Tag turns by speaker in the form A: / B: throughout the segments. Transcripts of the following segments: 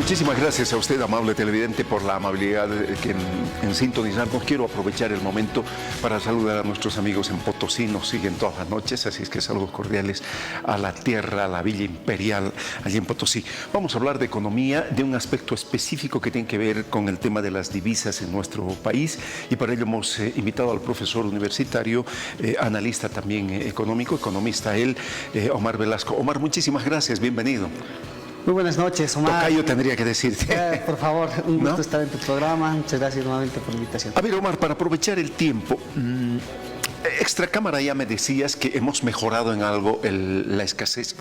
A: Muchísimas gracias a usted, amable televidente, por la amabilidad en sintonizarnos. Quiero aprovechar el momento para saludar a nuestros amigos en Potosí. Nos siguen todas las noches, así es que saludos cordiales a la tierra, a la Villa Imperial, allí en Potosí. Vamos a hablar de economía, de un aspecto específico que tiene que ver con el tema de las divisas en nuestro país, y para ello hemos invitado al profesor universitario, analista también económico, economista él, Omar Velasco. Omar, muchísimas gracias, bienvenido.
B: Muy buenas noches, Omar.
A: Tocayo tendría que decirte.
B: Por favor, un gusto estar en tu programa. Muchas gracias nuevamente por la invitación.
A: A ver, Omar, para aprovechar el tiempo, extracámara ya me decías que hemos mejorado en algo la escasez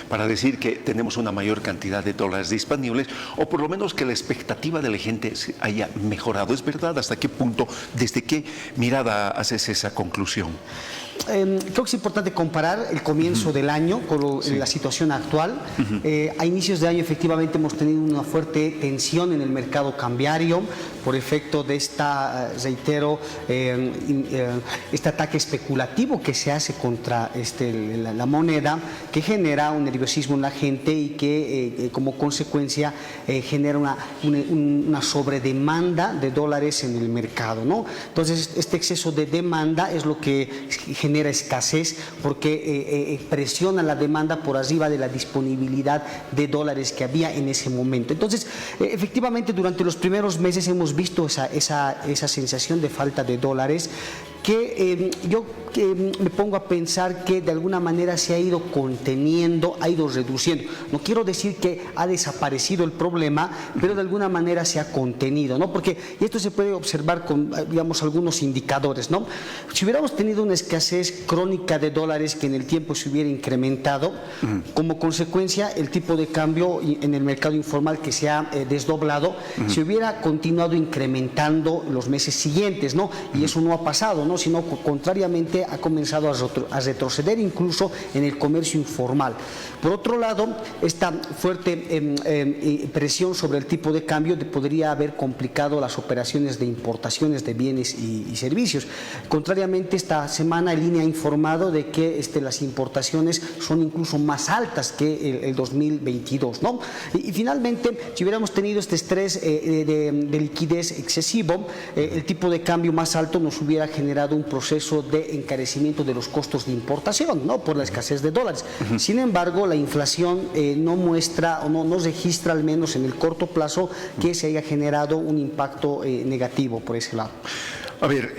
A: para decir que tenemos una mayor cantidad de dólares disponibles, o por lo menos que la expectativa de la gente haya mejorado. ¿Es verdad? ¿Hasta qué punto, desde qué mirada haces esa conclusión?
B: Creo que es importante comparar el comienzo del año con la situación actual. A inicios de año efectivamente hemos tenido una fuerte tensión en el mercado cambiario por efecto de esta, reitero, este ataque especulativo que se hace contra la moneda, que genera un nerviosismo en la gente y que como consecuencia genera una sobredemanda de dólares en el mercado, ¿no? Entonces este exceso de demanda es lo que genera escasez, porque presiona la demanda por arriba de la disponibilidad de dólares que había en ese momento. Entonces, efectivamente, durante los primeros meses hemos visto esa sensación de falta de dólares, que yo me pongo a pensar que de alguna manera se ha ido conteniendo, ha ido reduciendo. No quiero decir que ha desaparecido el problema, pero de alguna manera se ha contenido, ¿no? Porque y esto se puede observar con, digamos, algunos indicadores, ¿no? Si hubiéramos tenido una escasez crónica de dólares que en el tiempo se hubiera incrementado, como consecuencia el tipo de cambio en el mercado informal que se ha desdoblado, se hubiera continuado incrementando los meses siguientes, ¿no? Y eso no ha pasado, ¿no? Sino contrariamente ha comenzado a retroceder incluso en el comercio informal. Por otro lado, esta fuerte presión sobre el tipo de cambio podría haber complicado las operaciones de importaciones de bienes y servicios. Contrariamente, esta semana el INE ha informado de que las importaciones son incluso más altas que el 2022, ¿no? Y finalmente, si hubiéramos tenido este estrés de liquidez excesivo, el tipo de cambio más alto nos hubiera generado un proceso de encarecimiento de los costos de importación, ¿no? Por la escasez de dólares. Sin embargo, la inflación no muestra o no registra, al menos en el corto plazo, que se haya generado un impacto negativo por ese lado.
A: A ver,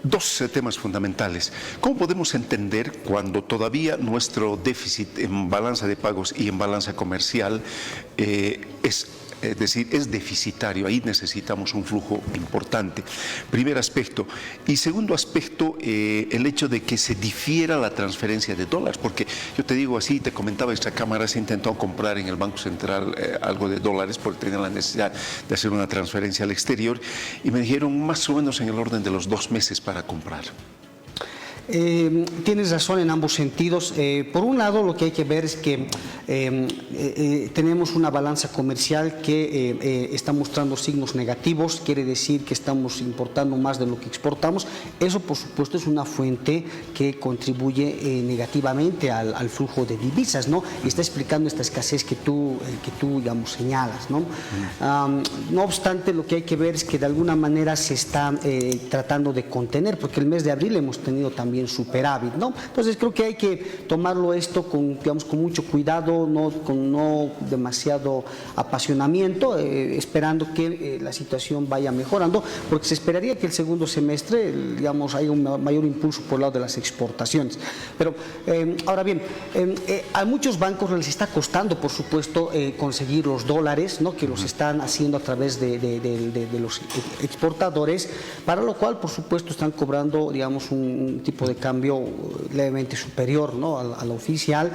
A: dos temas fundamentales. ¿Cómo podemos entender cuando todavía nuestro déficit en balanza de pagos y en balanza comercial es decir, es deficitario? Ahí necesitamos un flujo importante. Primer aspecto. Y segundo aspecto, el hecho de que se difiera la transferencia de dólares, porque yo te digo así, te comentaba, esta cámara se intentó comprar en el Banco Central algo de dólares porque tenían la necesidad de hacer una transferencia al exterior, y me dijeron más o menos en el orden de los 2 meses para comprar.
B: Tienes razón en ambos sentidos. Por un lado, lo que hay que ver es que tenemos una balanza comercial que está mostrando signos negativos, quiere decir que estamos importando más de lo que exportamos. Eso, por supuesto, es una fuente que contribuye negativamente al flujo de divisas, ¿no? Y está explicando esta escasez que tú digamos, señalas, ¿no? No obstante, lo que hay que ver es que de alguna manera se está tratando de contener, porque el mes de abril hemos tenido también superávit, ¿no? Entonces creo que hay que tomarlo esto con mucho cuidado, con no demasiado apasionamiento, esperando que la situación vaya mejorando, porque se esperaría que el segundo semestre, digamos, haya un mayor impulso por el lado de las exportaciones. Pero ahora bien, a muchos bancos les está costando, por supuesto, conseguir los dólares, ¿no? Que los están haciendo a través de los exportadores, para lo cual, por supuesto, están cobrando, digamos, un tipo de cambio levemente superior, ¿no? a la oficial,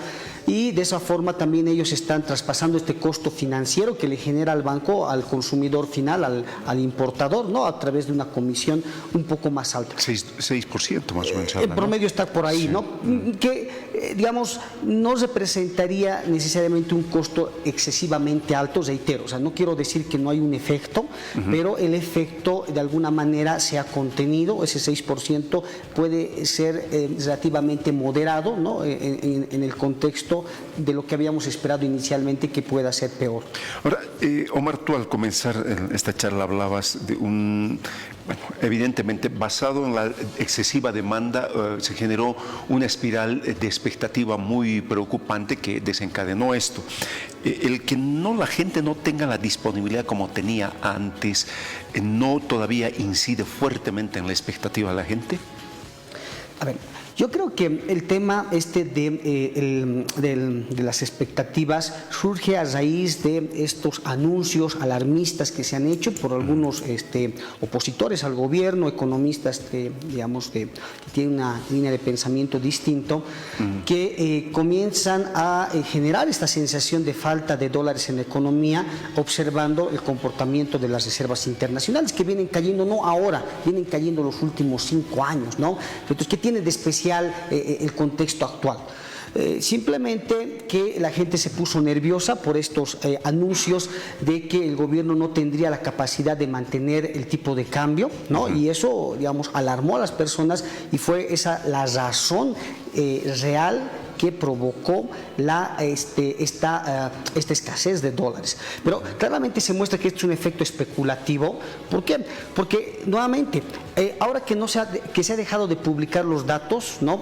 B: y de esa forma también ellos están traspasando este costo financiero que le genera al banco, al consumidor final, al importador, ¿no? A través de una comisión un poco más alta.
A: 6% más o menos.
B: El promedio está por ahí, sí, ¿no? Que, digamos, no representaría necesariamente un costo excesivamente alto, reitero. O sea, no quiero decir que no hay un efecto, pero el efecto de alguna manera se ha contenido. Ese 6% puede ser ser relativamente moderado, ¿no? En el contexto de lo que habíamos esperado inicialmente, que pueda ser peor.
A: Ahora, Omar, tú al comenzar esta charla hablabas de bueno, evidentemente basado en la excesiva demanda se generó una espiral de expectativa muy preocupante que desencadenó esto. El que la gente no tenga la disponibilidad como tenía antes, ¿no todavía incide fuertemente en la expectativa de la gente?
B: A ver, yo creo que el tema de las expectativas surge a raíz de estos anuncios alarmistas que se han hecho por algunos opositores al gobierno, economistas digamos, que tienen una línea de pensamiento distinto, que comienzan a generar esta sensación de falta de dólares en la economía, observando el comportamiento de las reservas internacionales, que vienen cayendo no ahora, vienen cayendo los últimos 5 años, ¿no? Entonces, ¿qué tiene de especial el contexto actual? Simplemente que la gente se puso nerviosa por estos anuncios de que el gobierno no tendría la capacidad de mantener el tipo de cambio, ¿no? Y eso, digamos, alarmó a las personas y fue esa la razón real que provocó esta escasez de dólares. Pero claramente se muestra que esto es un efecto especulativo. ¿Por qué? Porque nuevamente, ahora que se ha dejado de publicar los datos, ¿no?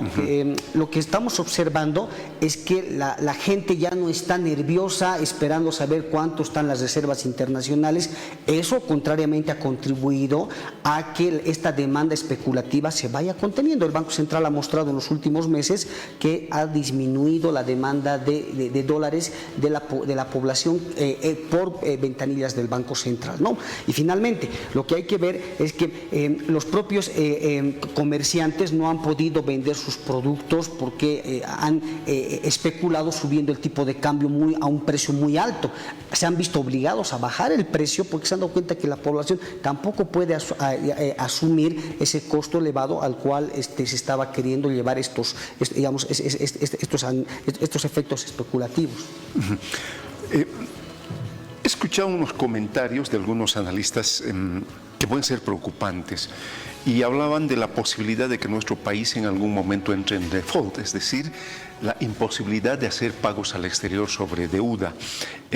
B: Lo que estamos observando es que la gente ya no está nerviosa esperando saber cuánto están las reservas internacionales. Eso, contrariamente, ha contribuido a que esta demanda especulativa se vaya conteniendo. El Banco Central ha mostrado en los últimos meses que ha disminuido la demanda de dólares de la población por ventanillas del Banco Central, ¿no? Y finalmente, lo que hay que ver es que los propios comerciantes no han podido vender sus productos porque han especulado subiendo el tipo de cambio a un precio muy alto. Se han visto obligados a bajar el precio porque se han dado cuenta que la población tampoco puede asumir ese costo elevado al cual se estaba queriendo llevar estos efectos especulativos.
A: He escuchado unos comentarios de algunos analistas que pueden ser preocupantes y hablaban de la posibilidad de que nuestro país en algún momento entre en default, es decir, la imposibilidad de hacer pagos al exterior sobre deuda.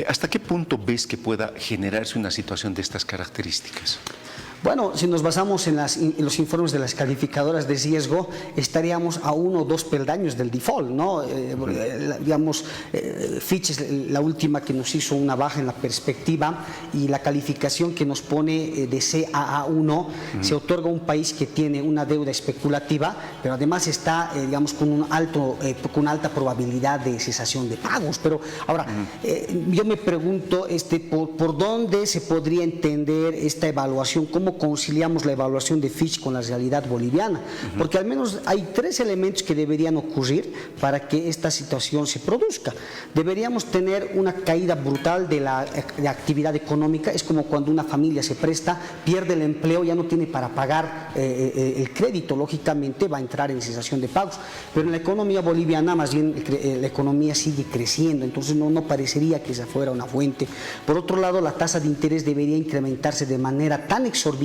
A: ¿Hasta qué punto ves que pueda generarse una situación de estas características?
B: Bueno, si nos basamos en los informes de las calificadoras de riesgo, estaríamos a 1 o 2 peldaños del default, ¿no? Digamos, Fitch es la última que nos hizo una baja en la perspectiva y la calificación que nos pone de CAA1 se otorga a un país que tiene una deuda especulativa, pero además está, digamos, con una alta probabilidad de cesación de pagos. Pero ahora, yo me pregunto, ¿por dónde se podría entender esta evaluación? ¿Cómo conciliamos la evaluación de Fitch con la realidad boliviana? Porque al menos hay 3 elementos que deberían ocurrir para que esta situación se produzca. Deberíamos tener una caída brutal de la actividad económica. Es como cuando una familia se presta, pierde el empleo, ya no tiene para pagar el crédito, lógicamente va a entrar en cesación de pagos. Pero en la economía boliviana más bien la economía sigue creciendo, entonces no parecería que esa fuera una fuente. Por otro lado, la tasa de interés debería incrementarse de manera tan exorbitante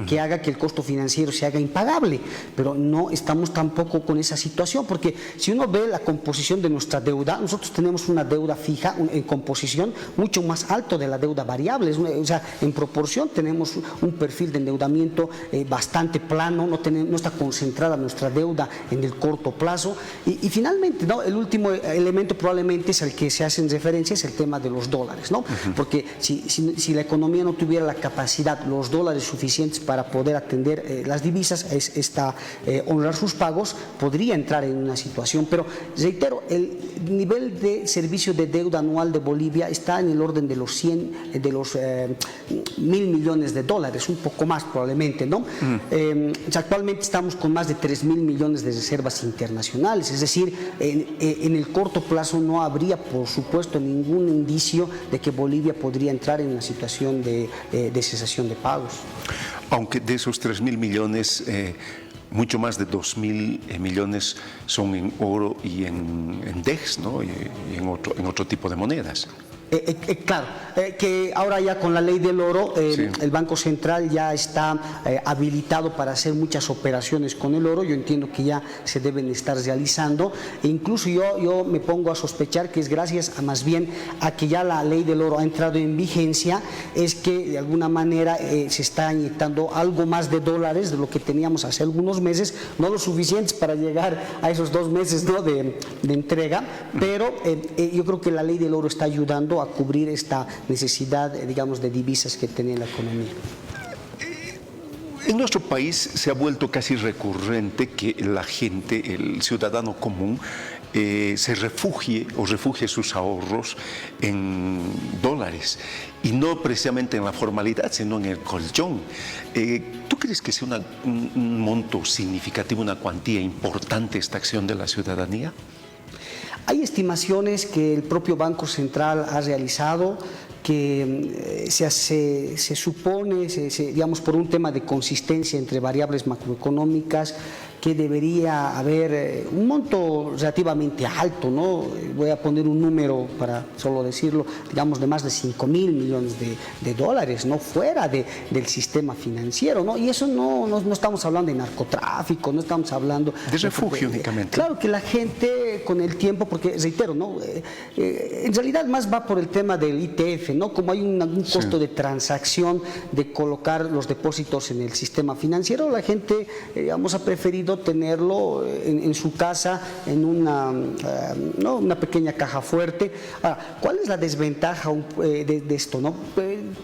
B: que haga que el costo financiero se haga impagable, pero no estamos tampoco con esa situación, porque si uno ve la composición de nuestra deuda, nosotros tenemos una deuda fija en composición mucho más alto de la deuda variable, o sea, en proporción tenemos un perfil de endeudamiento bastante plano, no está concentrada nuestra deuda en el corto plazo y finalmente, ¿no? El último elemento probablemente es el que se hace en referencia, es el tema de los dólares, ¿no? Porque si la economía no tuviera la capacidad, los dólares suficientes para poder atender las divisas, honrar sus pagos, podría entrar en una situación. Pero reitero, el nivel de servicio de deuda anual de Bolivia está en el orden de los 1.000 millones de dólares, un poco más probablemente, ¿no? Actualmente estamos con más de 3.000 millones de reservas internacionales, es decir, en el corto plazo no habría, por supuesto, ningún indicio de que Bolivia podría entrar en una situación de cesación de pagos.
A: Aunque de esos 3.000 millones, mucho más de 2.000 millones son en oro y en DEX, ¿no? Y en otro tipo de monedas.
B: Claro, que ahora ya con la ley del oro,
A: Sí.
B: el Banco Central ya está habilitado para hacer muchas operaciones con el oro. Yo entiendo que ya se deben estar realizando. E incluso yo me pongo a sospechar que es gracias a más bien a que ya la ley del oro ha entrado en vigencia, es que de alguna manera se está inyectando algo más de dólares de lo que teníamos hace algunos meses, no lo suficientes para llegar a esos 2 meses, ¿no?, de entrega, pero yo creo que la ley del oro está ayudando a cubrir esta necesidad, digamos, de divisas que tenía la economía.
A: En nuestro país se ha vuelto casi recurrente que la gente, el ciudadano común, se refugie sus ahorros en dólares y no precisamente en la formalidad, sino en el colchón. ¿Tú crees que sea un monto significativo, una cuantía importante esta acción de la ciudadanía?
B: Hay estimaciones que el propio Banco Central ha realizado que se supone, digamos, por un tema de consistencia entre variables macroeconómicas, que debería haber un monto relativamente alto, ¿no? Voy a poner un número para solo decirlo, digamos, de más de 5.000 millones de dólares, ¿no?, fuera del sistema financiero, ¿no? Y eso no estamos hablando de narcotráfico, no estamos hablando
A: de refugio únicamente.
B: Claro que la gente con el tiempo, porque reitero, ¿no?, en realidad más va por el tema del ITF, ¿no? Como hay un costo de transacción de colocar los depósitos en el sistema financiero, la gente, digamos, ha preferido tenerlo en su casa, en una pequeña caja fuerte. Ahora, ¿cuál es la desventaja de esto, no?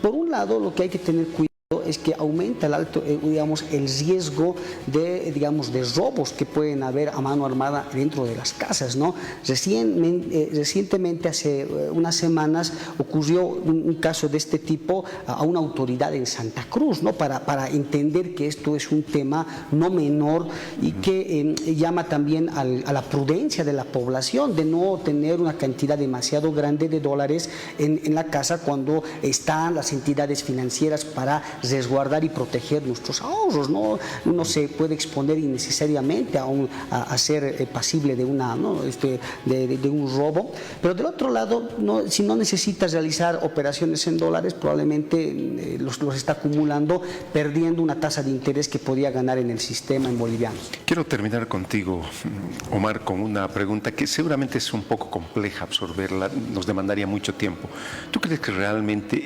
B: Por un lado, lo que hay que tener cuidado es que aumenta el riesgo de robos que pueden haber a mano armada dentro de las casas, ¿no? Recientemente, hace unas semanas, ocurrió un caso de este tipo a una autoridad en Santa Cruz, ¿no? Para entender que esto es un tema no menor y que llama también a la prudencia de la población, de no tener una cantidad demasiado grande de dólares en la casa cuando están las entidades financieras para resguardar y proteger nuestros ahorros, ¿no? Uno se puede exponer innecesariamente a ser pasible de un robo, pero del otro lado, si no necesitas realizar operaciones en dólares, probablemente los está acumulando, perdiendo una tasa de interés que podía ganar en el sistema en bolivianos.
A: Quiero terminar contigo, Omar, con una pregunta que seguramente es un poco compleja absorberla, nos demandaría mucho tiempo. ¿Tú crees que realmente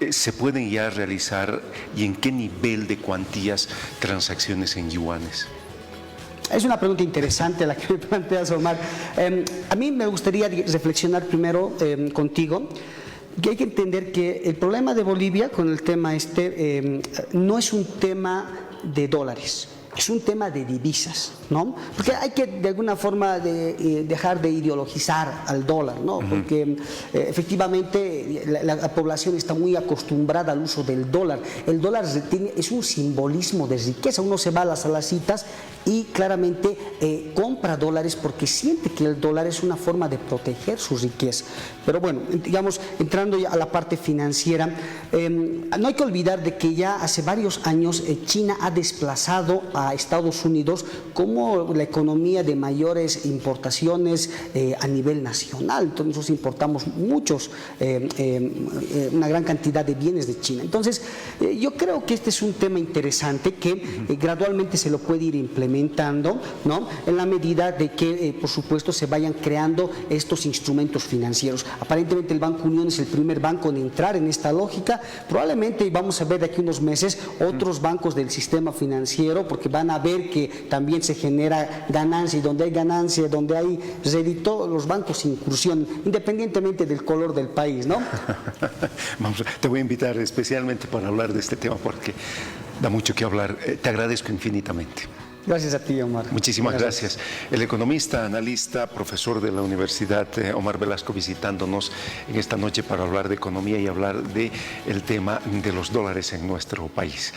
A: se pueden ya realizar y en qué nivel de cuantías transacciones en yuanes?
B: Es una pregunta interesante la que me planteas, Omar. A mí me gustaría reflexionar primero contigo que hay que entender que el problema de Bolivia con el tema no es un tema de dólares. Es un tema de divisas, ¿no? Porque hay que de alguna forma dejar de ideologizar al dólar, ¿no? Porque efectivamente la población está muy acostumbrada al uso del dólar. El dólar es un simbolismo de riqueza. Uno se va a las alacitas y claramente compra dólares porque siente que el dólar es una forma de proteger su riqueza. Pero bueno, digamos, entrando ya a la parte financiera, no hay que olvidar de que ya hace varios años China ha desplazado a Estados Unidos como la economía de mayores importaciones a nivel nacional. Entonces nosotros importamos una gran cantidad de bienes de China. Entonces yo creo que este es un tema interesante que gradualmente se lo puede ir implementando, ¿no?, en la medida de que por supuesto se vayan creando estos instrumentos financieros. Aparentemente el Banco Unión es el primer banco en entrar en esta lógica. Probablemente vamos a ver de aquí unos meses otros bancos del sistema financiero, porque van a ver que también se genera ganancia, y donde hay ganancia, donde hay rédito, los bancos incursionan, independientemente del color del país, ¿no?
A: Te voy a invitar especialmente para hablar de este tema porque da mucho que hablar. Te agradezco infinitamente.
B: Gracias a ti, Omar.
A: Muchísimas gracias. El economista, analista, profesor de la Universidad, Omar Velasco, visitándonos en esta noche para hablar de economía y hablar del tema de los dólares en nuestro país.